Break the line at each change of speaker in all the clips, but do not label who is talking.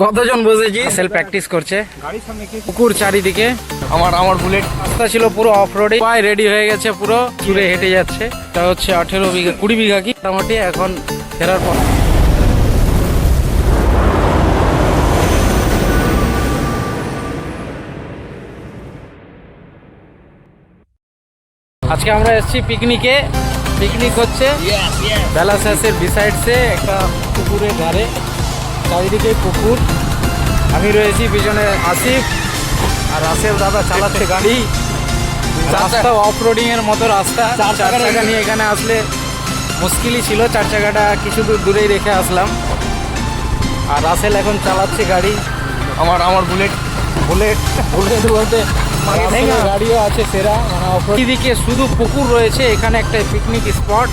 কতজন বসেছি sell practice করছে পুকুর চারিদিকে। আমার বুলেট রাস্তা ছিল পুরো অফ রোডে, পায়ে রেডি হয়ে গেছে, পুরো চুড়ে হেঁটে যাচ্ছে। এটা হচ্ছে 18 বিঘা 20 বিঘা কি মোটামুটি। এখন ফেরার পর আজকে আমরা এসেছি পিকনিকে। পিকনিক হচ্ছে বেলাশাসের বিসাইডসে একটা পুকুরের ধারে, চারিদিকে পুকুর। আমি রয়েছি পিছনে আসিফ, আর রাসেল দাদা চালাচ্ছে গাড়ি। রাস্তা অফ রোডিং এর মতো রাস্তা, চার চাকা নিয়ে এখানে আসলে মুশকিলই ছিল। চার চাকাটা কিছু দূর দূরেই রেখে আসলাম, আর রাসেল এখন চালাচ্ছে গাড়ি। আমার বুলেট বলতে গাড়িও আছে সেরা, মানে দিকে শুধু পুকুর রয়েছে। এখানে একটা পিকনিক স্পট,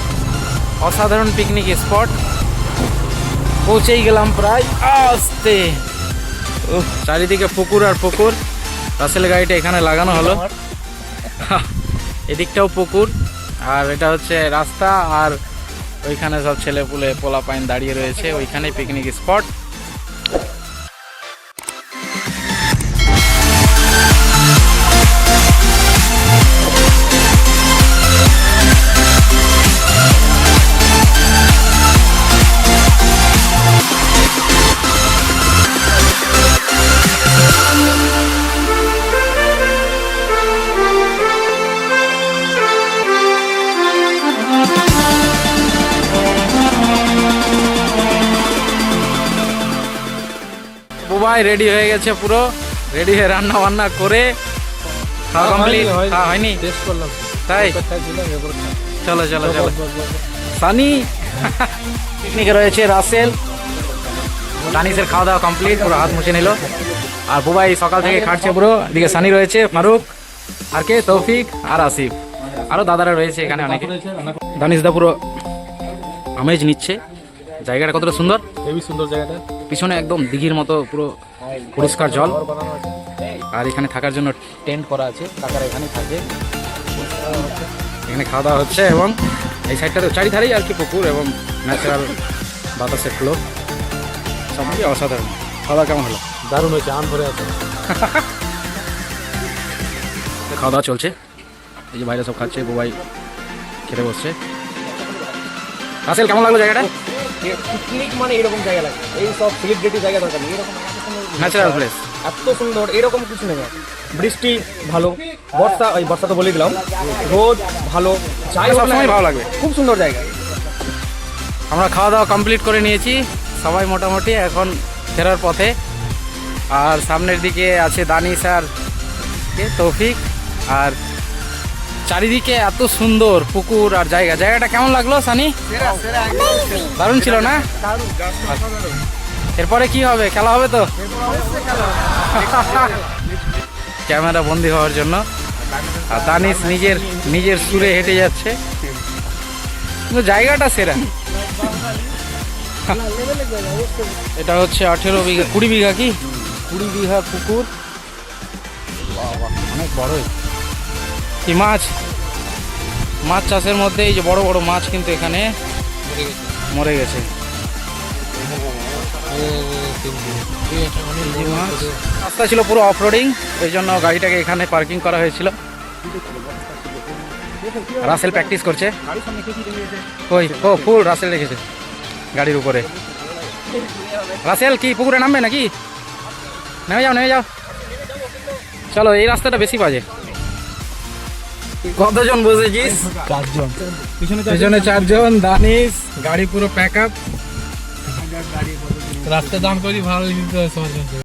অসাধারণ পিকনিক স্পট। পৌঁছেই গেলাম প্রায় আসতে। চারিদিকে পুকুর আর পুকুর। রাসেল গাড়িটা এখানে লাগানো হলো, এদিকটাও পুকুর, আর এটা হচ্ছে রাস্তা। আর ওইখানে সব ছেলে পুলে পোলা পাইন দাঁড়িয়ে রয়েছে, ওইখানে পিকনিক স্পট। বুবাই রেডি হয়ে গেছে, পুরো রেডি হয়ে রান্না বান্না করে খাওয়া কমপ্লিট। হয়নি তাই? চলো চলো চলো। সানি পিকনিকে রয়েছে রাসেল, দানিশের খাওয়া দাওয়া কমপ্লিট, পুরো হাত মুছে নিল। আর বুবাই সকাল থেকে খাটছে পুরো। এদিকে সানি রয়েছে, ফারুক, আর কে, তৌফিক আর আসিফ, আরো দাদারা রয়েছে এখানে অনেকে। দানিশ দা পুরো আমেজ নিচ্ছে। জায়গাটা কতটা সুন্দর,
হেবি সুন্দর জায়গাটা।
পিছনে একদম দিঘির মতো পুরো পরিষ্কার জল। আর এখানে থাকার জন্য টেন্ট করা আছে, কাকারা এখানে থাকে। এখানে খাওয়া দাওয়া হচ্ছে, এবং এই সাইডটাতে চারিধারেই আর কি পুকুর এবং ন্যাচারাল বাতাসের ফ্লো, সব মিলিয়ে অসাধারণ। খাওয়া দাওয়া কেমন হলো?
দারুণ হয়েছে, আম ভরে আছে।
খাওয়া দাওয়া চলছে, এই যে বাইরে সব খাচ্ছে, বুবাই খেতে বসছে। রাসেল কেমন লাগলো জায়গাটা?
পিকনিক মানে এরকম জায়গা লাগে, এই সব সেলিব্রিটি জায়গা দরকার নেই, এরকম
ন্যাচারাল প্লেস,
এত সুন্দর এরকম কিছু নেই। বৃষ্টি ভালো, বর্ষা তো বলে দিলাম, রোদ ভালো,
সবসময় ভালো লাগবে,
খুব সুন্দর জায়গা।
আমরা খাওয়া দাওয়া কমপ্লিট করে নিয়েছি সবাই মোটামুটি, এখন ফেরার পথে। আর সামনের দিকে আছে দানিশ আর তৌফিক। আর চারিদিকে এত সুন্দর পুকুর আর জায়গাটা কেমন লাগলো সানি? দারুণ ছিল না? এরপরে কি হবে, খেলা হবে তো? ক্যামেরা বন্দি হওয়ার জন্য। আর দানিশ নিজের সুরে হেঁটে যাচ্ছে, কিন্তু জায়গাটা সেরা। এটা হচ্ছে 18 বিঘা 20 বিঘা কি 20 বিঘার পুকুর। অনেক বড়। কি মাছ চাষের মধ্যে এই যে বড় বড় মাছ কিন্তু এখানে মরে গেছে। রাস্তা ছিল পুরো অফ রোডিং, এই জন্য গাড়িটাকে এখানে পার্কিং করা হয়েছিল। রাসেল প্র্যাকটিস করছে। ও ফুল রাসেল রেখেছে গাড়ির উপরে। রাসেল কি পুকুরে নামবে নাকি? নেমে যাও। চলো, এই রাস্তাটা বেশি বাজে। কতজন বসেছিস?
4 জন।
পিছনে 4 জন। দানিশ গাড়ি পুরো প্যাক আপ।
রাস্তা দাম করি ভালো